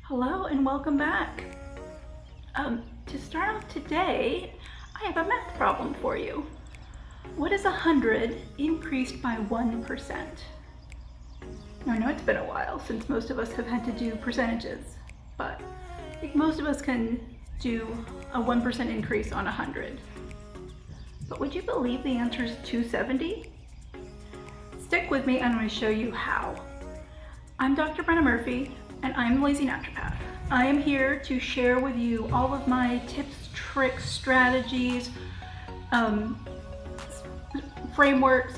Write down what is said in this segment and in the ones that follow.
Hello and welcome back. To start off today, I have a math problem for you. What is 100 increased by 1%? Now, I know it's been a while since most of us have had to do percentages, but I think most of us can do a 1% increase on 100. But would you believe the answer is 270? Stick with me and I'm going to show you how. I'm Dr. Brenna Murphy, and I'm Lazy Naturopath. I am here to share with you all of my tips, tricks, strategies, frameworks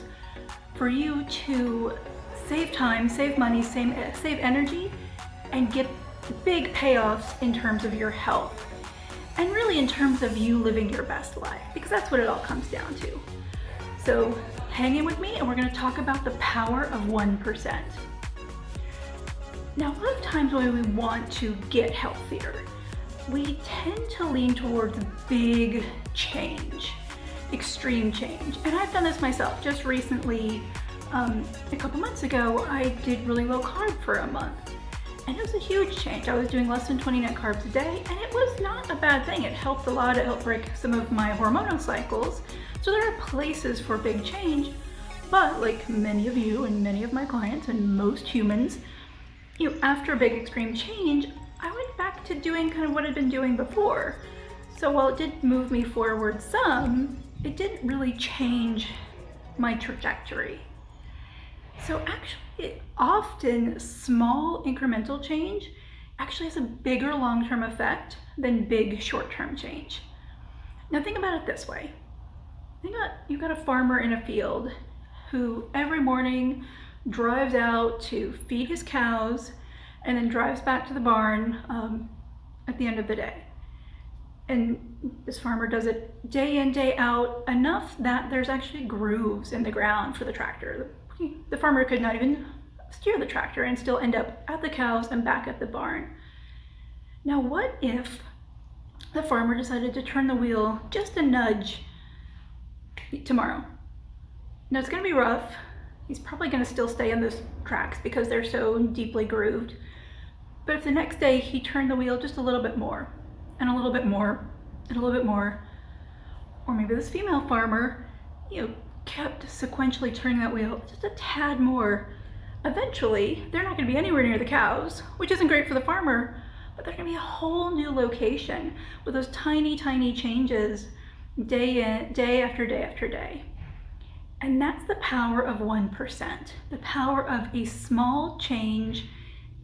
for you to save time, save money, save energy, and get big payoffs in terms of your health. And really in terms of you living your best life, because that's what it all comes down to. So hang in with me and we're going to talk about the power of 1%. Now, a lot of times when we want to get healthier, we tend to lean towards big change, extreme change. And I've done this myself. Just recently, a couple months ago, I did really low carb for a month. And it was a huge change. I was doing less than 20 net carbs a day, and it was not a bad thing. It helped a lot. It helped break some of my hormonal cycles. So there are places for big change, but like many of you and many of my clients and most humans, after a big extreme change, I went back to doing kind of what I'd been doing before. So while it did move me forward some, it didn't really change my trajectory. So actually, often small incremental change actually has a bigger long-term effect than big short-term change. Now think about it this way. Think about you've got a farmer in a field who every morning drives out to feed his cows and then drives back to the barn at the end of the day. And this farmer does it day in, day out, enough that there's actually grooves in the ground for the tractor. The farmer could not even steer the tractor and still end up at the cows and back at the barn. Now, what if the farmer decided to turn the wheel just a nudge tomorrow? Now, it's going to be rough. He's probably going to still stay on those tracks because they're so deeply grooved. But if the next day he turned the wheel just a little bit more, and a little bit more, and a little bit more, or maybe this female farmer, kept sequentially turning that wheel just a tad more, eventually they're not going to be anywhere near the cows, which isn't great for the farmer, but they're going to be a whole new location with those tiny, tiny changes day after day after day. And that's the power of 1%, the power of a small change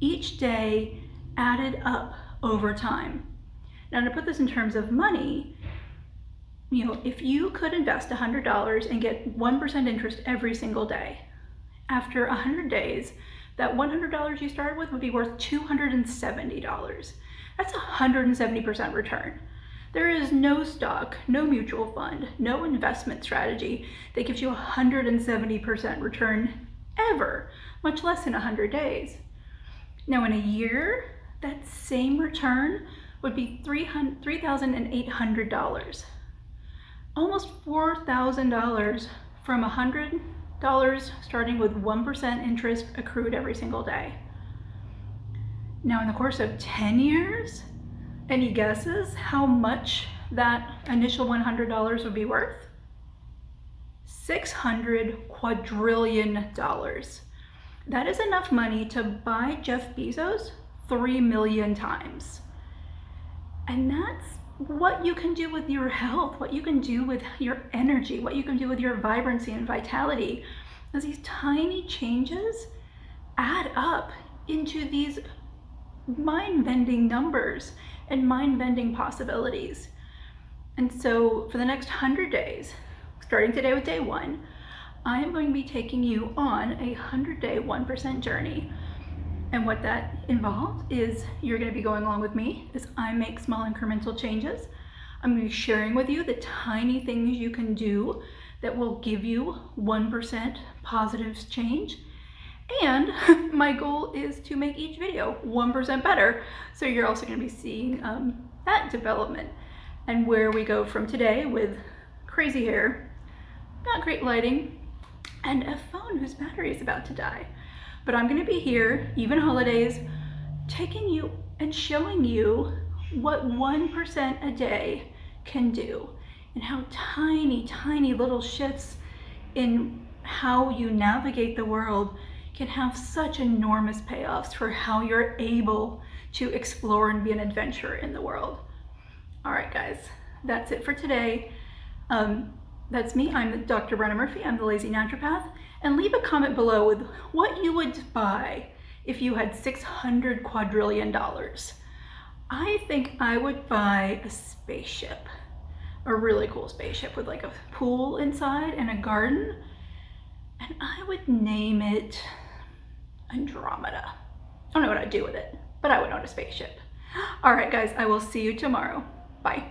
each day added up over time. Now, to put this in terms of money, if you could invest $100 and get 1% interest every single day, after 100 days, that $100 you started with would be worth $270. That's a 170% return. There is no stock, no mutual fund, no investment strategy that gives you 170% return ever, much less in 100 days. Now in a year, that same return would be $3,800. Almost $4,000 from $100 starting with 1% interest accrued every single day. Now in the course of 10 years, any guesses how much that initial $100 would be worth? $600 quadrillion. That is enough money to buy Jeff Bezos 3 million times. And that's what you can do with your health, what you can do with your energy, what you can do with your vibrancy and vitality, as these tiny changes add up into these mind-bending numbers and mind-bending possibilities. And so for the next 100 days, starting today with day 1, I am going to be taking you on a 100-day 1% journey. And what that involves is you're going to be going along with me as I make small incremental changes. I'm going to be sharing with you the tiny things you can do that will give you 1% positive change. And my goal is to make each video 1% better. So you're also going to be seeing that development and where we go from today with crazy hair, not great lighting, and a phone whose battery is about to die. But I'm going to be here, even holidays, taking you and showing you what 1% a day can do, and how tiny, tiny little shifts in how you navigate the world can have such enormous payoffs for how you're able to explore and be an adventurer in the world. All right, guys, that's it for today. That's me. I'm Dr. Brenna Murphy. I'm the Lazy Naturopath. And leave a comment below with what you would buy if you had $600 quadrillion. I think I would buy a spaceship, a really cool spaceship with like a pool inside and a garden. And I would name it Andromeda. I don't know what I'd do with it, but I would own a spaceship. All right, guys, I will see you tomorrow. Bye.